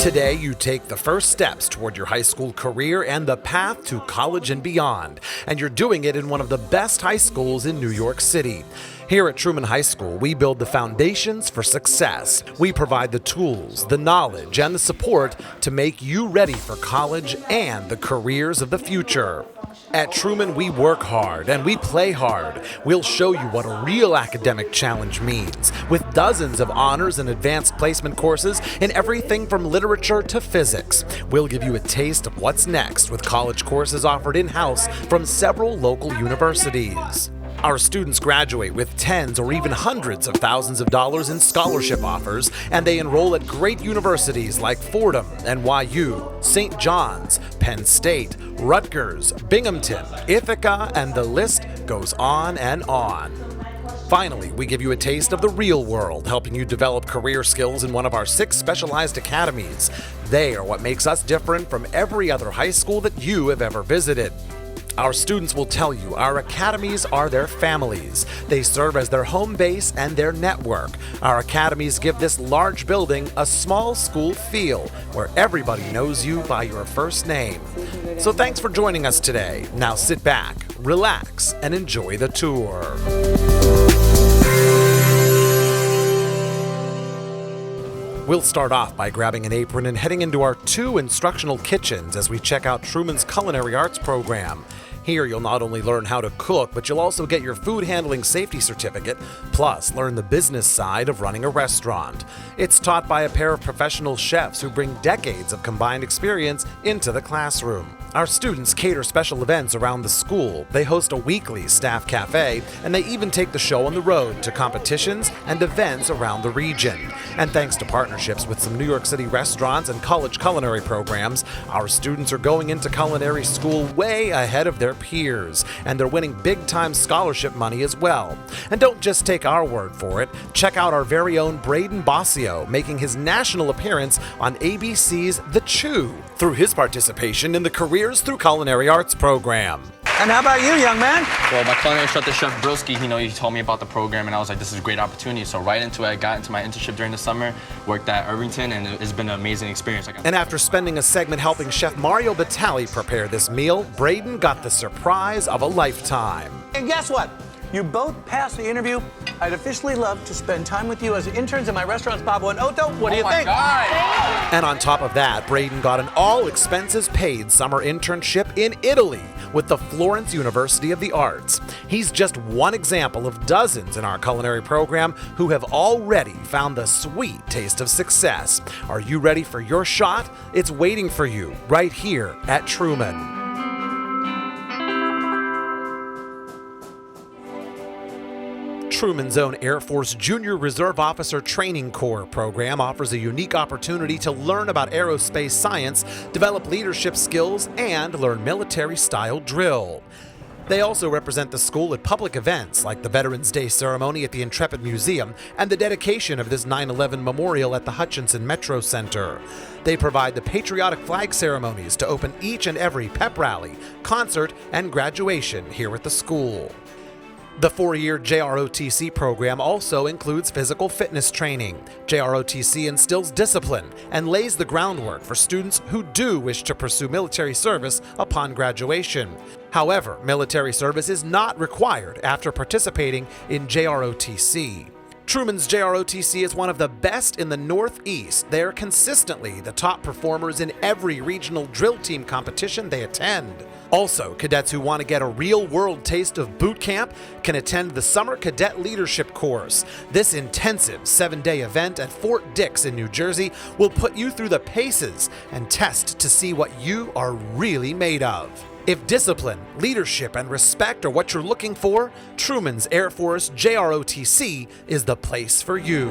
Today, you take the first steps toward your high school career and the path to college and beyond, and you're doing it in one of the best high schools in New York City. Here at Truman High School, we build the foundations for success. We provide the tools, the knowledge, and the support to make you ready for college and the careers of the future. At Truman, we work hard and we play hard. We'll show you what a real academic challenge means, with dozens of honors and advanced placement courses in everything from literature to physics. We'll give you a taste of what's next with college courses offered in-house from several local universities. Our students graduate with tens or even hundreds of thousands of dollars in scholarship offers, and they enroll at great universities like Fordham, NYU, St. John's, Penn State, Rutgers, Binghamton, Ithaca, and the list goes on and on. Finally, we give you a taste of the real world, helping you develop career skills in one of our 6 specialized academies. They are what makes us different from every other high school that you have ever visited. Our students will tell you our academies are their families. They serve as their home base and their network. Our academies give this large building a small school feel, where everybody knows you by your first name. So thanks for joining us today. Now sit back, relax, and enjoy the tour. We'll start off by grabbing an apron and heading into our 2 instructional kitchens as we check out Truman's Culinary Arts program. Here, you'll not only learn how to cook, but you'll also get your food handling safety certificate, plus learn the business side of running a restaurant. It's taught by a pair of professional chefs who bring decades of combined experience into the classroom. Our students cater special events around the school. They host a weekly staff cafe, and they even take the show on the road to competitions and events around the region. And thanks to partnerships with some New York City restaurants and college culinary programs, our students are going into culinary school way ahead of their peers, and they're winning big-time scholarship money as well. And don't just take our word for it. Check out our very own Braden Bossio making his national appearance on ABC's The Chew through his participation in the Careers Through Culinary Arts program. And how about you, young man? Well, my culinary instructor, Chef Broski, he told me about the program, and I was like, this is a great opportunity. So right into it, I got into my internship during the summer, worked at Irvington, and it's been an amazing experience. And after spending a segment helping Chef Mario Batali prepare this meal, Braden got the surprise of a lifetime. And guess what? You both passed the interview. I'd officially love to spend time with you as interns in my restaurants, Pablo and Otto. What do you think? God. And on top of that, Braden got an all-expenses-paid summer internship in Italy with the Florence University of the Arts. He's just one example of dozens in our culinary program who have already found the sweet taste of success. Are you ready for your shot? It's waiting for you right here at Truman. Truman's own Air Force Junior Reserve Officer Training Corps program offers a unique opportunity to learn about aerospace science, develop leadership skills, and learn military-style drill. They also represent the school at public events like the Veterans Day ceremony at the Intrepid Museum and the dedication of this 9/11 memorial at the Hutchinson Metro Center. They provide the patriotic flag ceremonies to open each and every pep rally, concert, and graduation here at the school. The 4-year JROTC program also includes physical fitness training. JROTC instills discipline and lays the groundwork for students who do wish to pursue military service upon graduation. However, military service is not required after participating in JROTC. Truman's JROTC is one of the best in the Northeast. They are consistently the top performers in every regional drill team competition they attend. Also, cadets who want to get a real-world taste of boot camp can attend the Summer Cadet Leadership Course. This intensive 7-day event at Fort Dix in New Jersey will put you through the paces and test to see what you are really made of. If discipline, leadership, and respect are what you're looking for, Truman's Air Force JROTC is the place for you.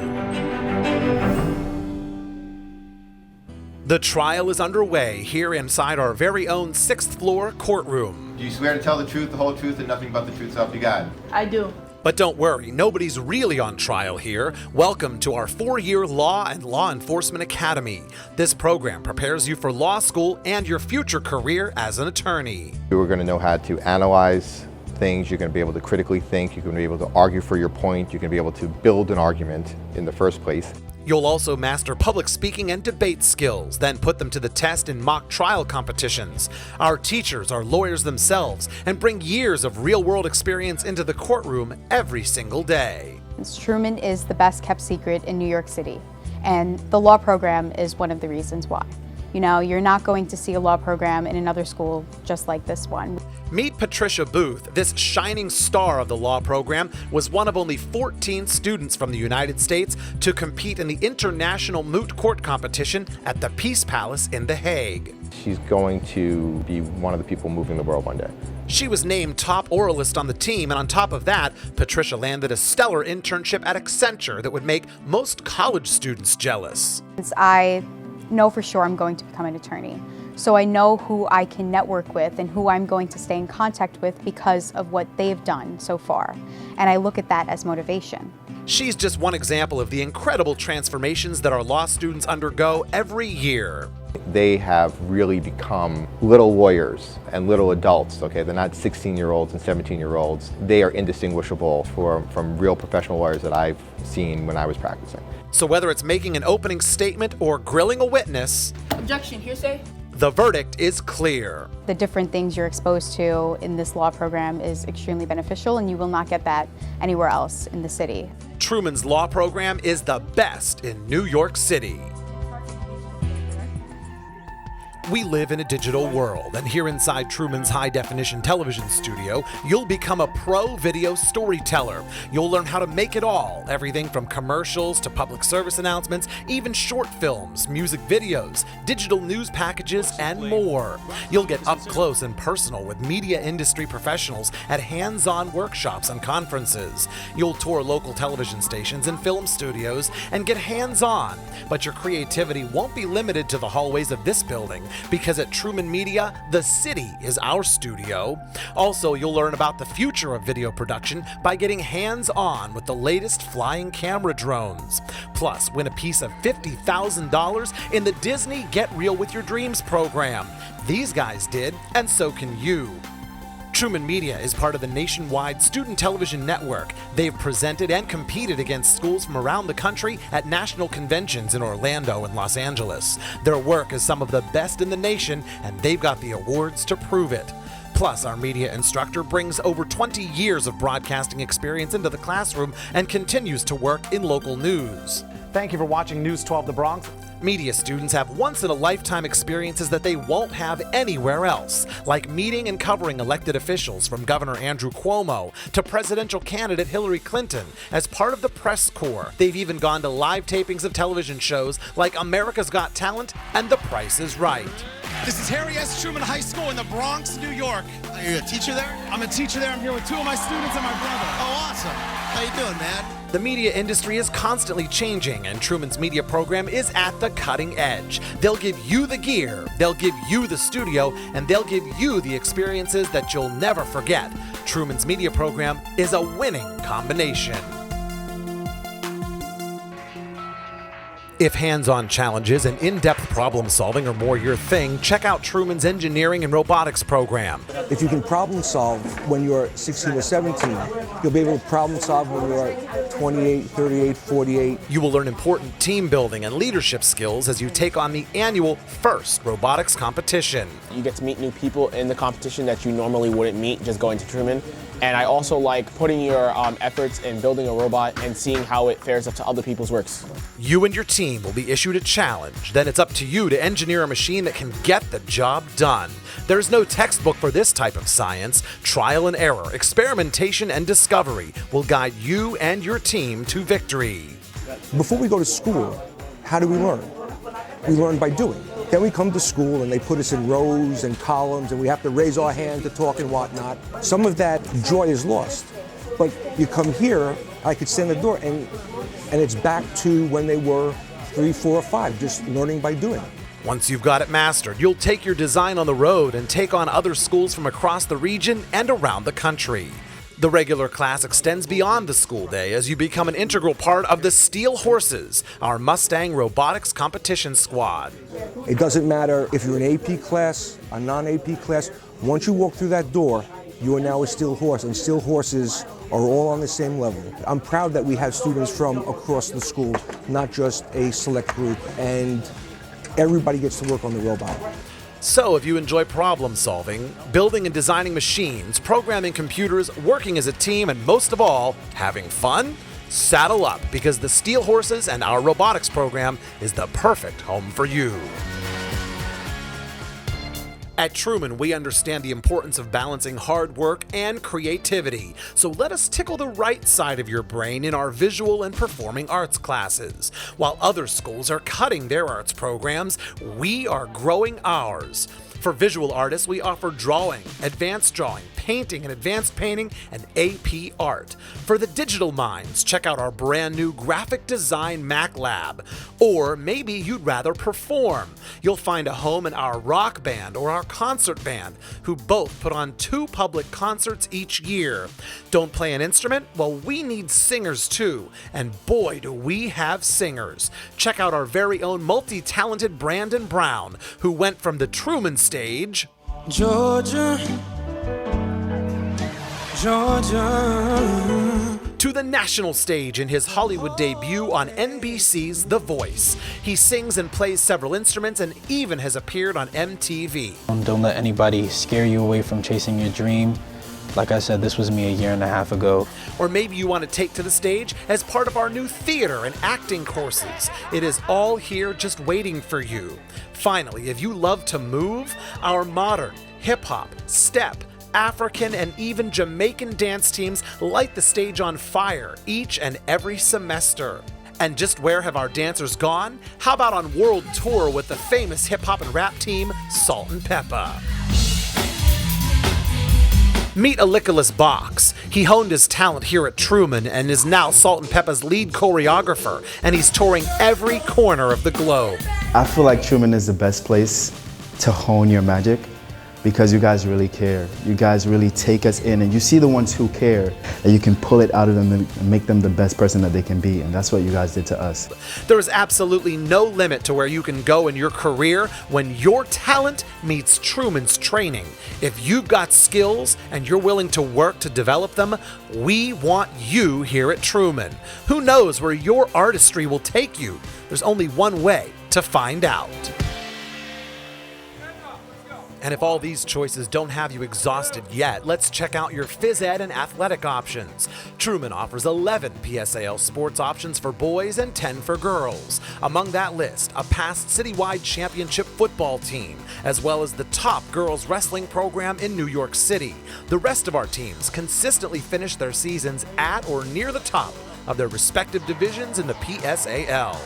The trial is underway here inside our very own 6th floor courtroom. Do you swear to tell the truth, the whole truth, and nothing but the truth, so help you God? I do. But don't worry, nobody's really on trial here. Welcome to our 4-year Law and Law Enforcement Academy. This program prepares you for law school and your future career as an attorney. You're going to know how to analyze things, you're going to be able to critically think, you're going to be able to argue for your point, you're going to be able to build an argument in the first place. You'll also master public speaking and debate skills, then put them to the test in mock trial competitions. Our teachers are lawyers themselves and bring years of real-world experience into the courtroom every single day. Truman is the best kept secret in New York City, and the law program is one of the reasons why. You know, you're not going to see a law program in another school just like this one. Meet Patricia Booth. This shining star of the law program was one of only 14 students from the United States to compete in the International Moot Court competition at the Peace Palace in The Hague. She's going to be one of the people moving the world one day. She was named top oralist on the team, and on top of that, Patricia landed a stellar internship at Accenture that would make most college students jealous. I know for sure I'm going to become an attorney. So I know who I can network with and who I'm going to stay in contact with because of what they've done so far. And I look at that as motivation. She's just one example of the incredible transformations that our law students undergo every year. They have really become little lawyers and little adults, okay? They're not 16-year-olds and 17-year-olds. They are indistinguishable from real professional lawyers that I've seen when I was practicing. So whether it's making an opening statement or grilling a witness, objection, hearsay, the verdict is clear. The different things you're exposed to in this law program is extremely beneficial, and you will not get that anywhere else in the city. Truman's law program is the best in New York City. We live in a digital world, and here inside Truman's high-definition television studio, you'll become a pro video storyteller. You'll learn how to make it all, everything from commercials to public service announcements, even short films, music videos, digital news packages, and more. You'll get up close and personal with media industry professionals at hands-on workshops and conferences. You'll tour local television stations and film studios and get hands-on, but your creativity won't be limited to the hallways of this building, because at Truman Media, the city is our studio. Also, you'll learn about the future of video production by getting hands-on with the latest flying camera drones. Plus, win a piece of $50,000 in the Disney Get Real With Your Dreams program. These guys did, and so can you. Truman Media is part of the nationwide student television network. They've presented and competed against schools from around the country at national conventions in Orlando and Los Angeles. Their work is some of the best in the nation, and they've got the awards to prove it. Plus, our media instructor brings over 20 years of broadcasting experience into the classroom and continues to work in local news. Thank you for watching News 12 The Bronx. Media students have once-in-a-lifetime experiences that they won't have anywhere else, like meeting and covering elected officials from Governor Andrew Cuomo to presidential candidate Hillary Clinton as part of the press corps. They've even gone to live tapings of television shows like America's Got Talent and The Price is Right. This is Harry S. Truman High School in the Bronx, New York. Are you a teacher there? I'm a teacher there. I'm here with two of my students and my brother. Oh, awesome. How you doing, man? The media industry is constantly changing, and Truman's media program is at the cutting edge. They'll give you the gear, they'll give you the studio, and they'll give you the experiences that you'll never forget. Truman's media program is a winning combination. If hands-on challenges and in-depth problem solving are more your thing, check out Truman's engineering and robotics program. If you can problem solve when you're 16 or 17, you'll be able to problem solve when you're 28, 38, 48. You will learn important team building and leadership skills as you take on the annual FIRST robotics competition. You get to meet new people in the competition that you normally wouldn't meet just going to Truman. And I also like putting your efforts in building a robot and seeing how it fares up to other people's works. You and your team will be issued a challenge. Then it's up to you to engineer a machine that can get the job done. There's no textbook for this type of science. Trial and error, experimentation, and discovery will guide you and your team to victory. Before we go to school, how do we learn? We learn by doing. Then we come to school and they put us in rows and columns and we have to raise our hand to talk and whatnot. Some of that joy is lost. But you come here, I could stand at the door and it's back to when they were 3, 4, or 5, just learning by doing. Once you've got it mastered, you'll take your design on the road and take on other schools from across the region and around the country. The regular class extends beyond the school day as you become an integral part of the Steel Horses, our Mustang robotics competition squad. It doesn't matter if you're an AP class, a non-AP class. Once you walk through that door, you are now a Steel Horse, and Steel Horses are all on the same level. I'm proud that we have students from across the school, not just a select group, and everybody gets to work on the robot. So if you enjoy problem solving, building and designing machines, programming computers, working as a team, and most of all, having fun, saddle up, because the Steel Horses and our robotics program is the perfect home for you. At Truman, we understand the importance of balancing hard work and creativity, so let us tickle the right side of your brain in our visual and performing arts classes. While other schools are cutting their arts programs, we are growing ours. For visual artists, we offer drawing, advanced drawing, painting and advanced painting, and AP art. For the digital minds, check out our brand new graphic design Mac Lab. Or maybe you'd rather perform. You'll find a home in our rock band or our concert band, who both put on 2 public concerts each year. Don't play an instrument? Well, we need singers too, and boy do we have singers. Check out our very own multi-talented Brandon Brown, who went from the Truman stage, Georgia, Georgia, to the national stage in his Hollywood debut on NBC's The Voice. He sings and plays several instruments and even has appeared on MTV. Don't let anybody scare you away from chasing your dream. Like I said, this was me a year and a half ago. Or maybe you want to take to the stage as part of our new theater and acting courses. It is all here just waiting for you. Finally, if you love to move, our modern, hip-hop, step, African, and even Jamaican dance teams light the stage on fire each and every semester. And just where have our dancers gone? How about on world tour with the famous hip-hop and rap team, Salt and Peppa? Meet Aliculus Box. He honed his talent here at Truman and is now Salt and Peppa's lead choreographer, and he's touring every corner of the globe. I feel like Truman is the best place to hone your magic because you guys really care. You guys really take us in, and you see the ones who care, and you can pull it out of them and make them the best person that they can be, and that's what you guys did to us. There is absolutely no limit to where you can go in your career when your talent meets Truman's training. If you've got skills and you're willing to work to develop them, we want you here at Truman. Who knows where your artistry will take you? There's only one way to find out. And if all these choices don't have you exhausted yet, let's check out your phys ed and athletic options. Truman offers 11 PSAL sports options for boys and 10 for girls. Among that list, a past citywide championship football team, as well as the top girls wrestling program in New York City. The rest of our teams consistently finish their seasons at or near the top of their respective divisions in the PSAL.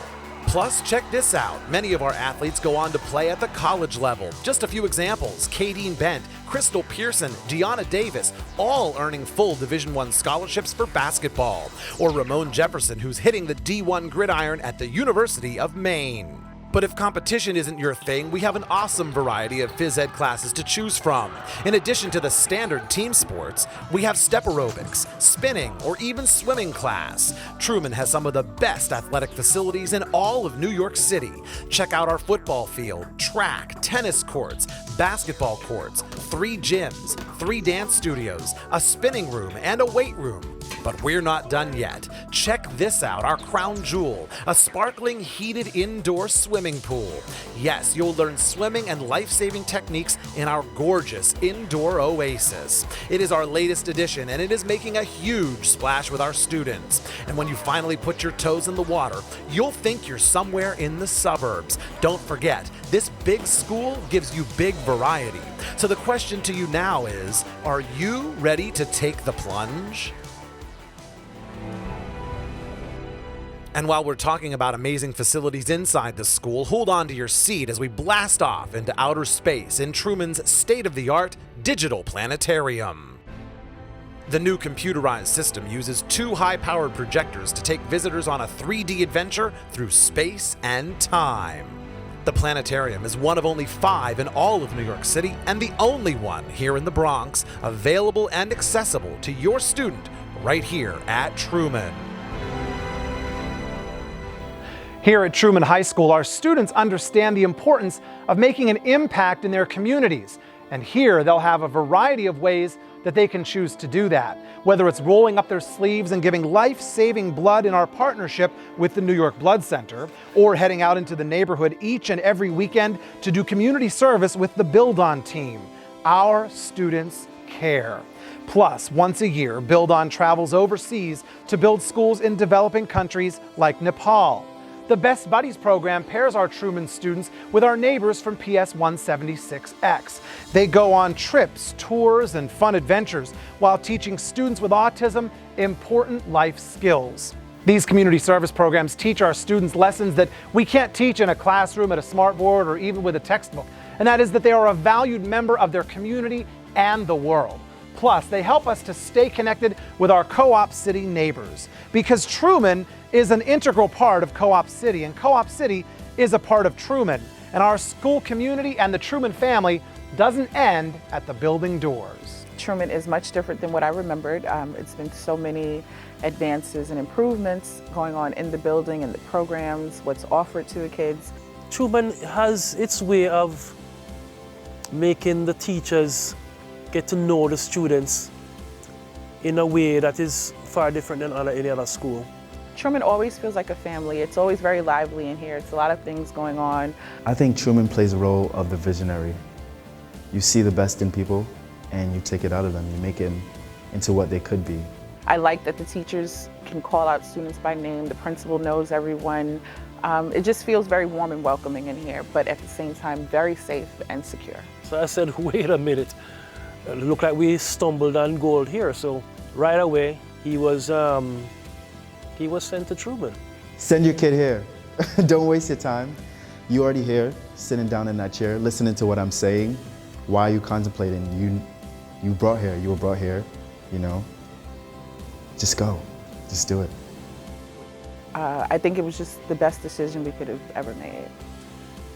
Plus, check this out. Many of our athletes go on to play at the college level. Just a few examples: Kadeen Bent, Crystal Pearson, Deanna Davis, all earning full Division I scholarships for basketball. Or Ramon Jefferson, who's hitting the D1 gridiron at the University of Maine. But if competition isn't your thing, we have an awesome variety of phys ed classes to choose from. In addition to the standard team sports, we have step aerobics, spinning, or even swimming class. Truman has some of the best athletic facilities in all of New York City. Check out our football field, track, tennis courts, basketball courts, 3 gyms, 3 dance studios, a spinning room, and a weight room. But we're not done yet. Check this out, our crown jewel, a sparkling heated indoor swimming pool. Yes, you'll learn swimming and life-saving techniques in our gorgeous indoor oasis. It is our latest addition, and it is making a huge splash with our students. And when you finally put your toes in the water, you'll think you're somewhere in the suburbs. Don't forget, this big school gives you big variety. So the question to you now is, are you ready to take the plunge? And while we're talking about amazing facilities inside the school, hold on to your seat as we blast off into outer space in Truman's state-of-the-art digital planetarium. The new computerized system uses 2 high-powered projectors to take visitors on a 3D adventure through space and time. The planetarium is one of only 5 in all of New York City, and the only one here in the Bronx, available and accessible to your student right here at Truman. Here at Truman High School, our students understand the importance of making an impact in their communities. And here they'll have a variety of ways that they can choose to do that, whether it's rolling up their sleeves and giving life-saving blood in our partnership with the New York Blood Center, or heading out into the neighborhood each and every weekend to do community service with the Build On team. Our students care. Plus, once a year, Build On travels overseas to build schools in developing countries like Nepal. The Best Buddies program pairs our Truman students with our neighbors from PS 176X. They go on trips, tours, and fun adventures while teaching students with autism important life skills. These community service programs teach our students lessons that we can't teach in a classroom, at a smartboard, or even with a textbook, and that is that they are a valued member of their community and the world. Plus, they help us to stay connected with our Co-op City neighbors, because Truman is an integral part of Co-op City, and Co-op City is a part of Truman. And our school community and the Truman family doesn't end at the building doors. Truman is much different than what I remembered. It's been so many advances and improvements going on in the building and the programs, what's offered to the kids. Truman has its way of making the teachers get to know the students in a way that is far different than any other school. Truman always feels like a family. It's always very lively in here. It's a lot of things going on. I think Truman plays the role of the visionary. You see the best in people and you take it out of them. You make it into what they could be. I like that the teachers can call out students by name. The principal knows everyone. It just feels very warm and welcoming in here, but at the same time, very safe and secure. So I said, wait a minute. It looked like we stumbled on gold here. So right away, he was sent to Truman. Send your kid here. Don't waste your time. You already here, sitting down in that chair, listening to what I'm saying. Why are you contemplating? You were brought here, you know. Just go, just do it. I think it was just the best decision we could have ever made.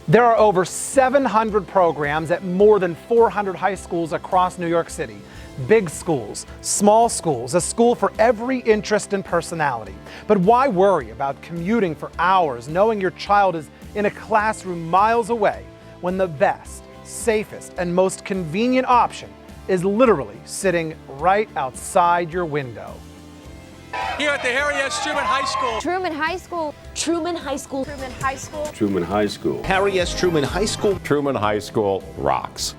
There are over 700 programs at more than 400 high schools across New York City. Big schools, small schools, a school for every interest and personality. But why worry about commuting for hours knowing your child is in a classroom miles away when the best, safest, and most convenient option is literally sitting right outside your window? Here at the Harry S. Truman High School. Truman High School. Truman High School. Truman High School. Truman High School. Harry S. Truman High School. Truman High School rocks.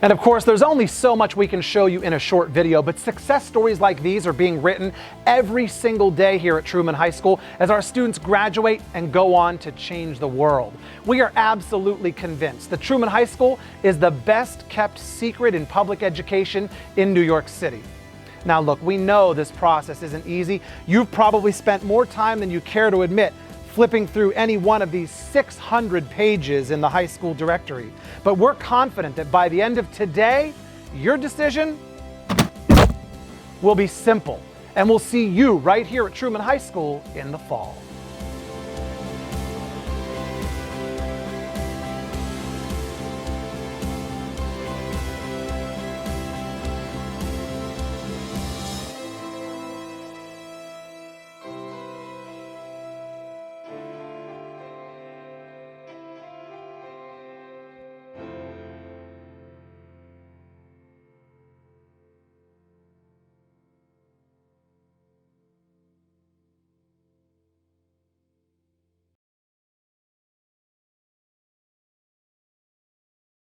And of course, there's only so much we can show you in a short video, but success stories like these are being written every single day here at Truman High School as our students graduate and go on to change the world. We are absolutely convinced that Truman High School is the best kept secret in public education in New York City. Now look, we know this process isn't easy. You've probably spent more time than you care to admit flipping through any one of these 600 pages in the high school directory. But we're confident that by the end of today, your decision will be simple, and we'll see you right here at Truman High School in the fall.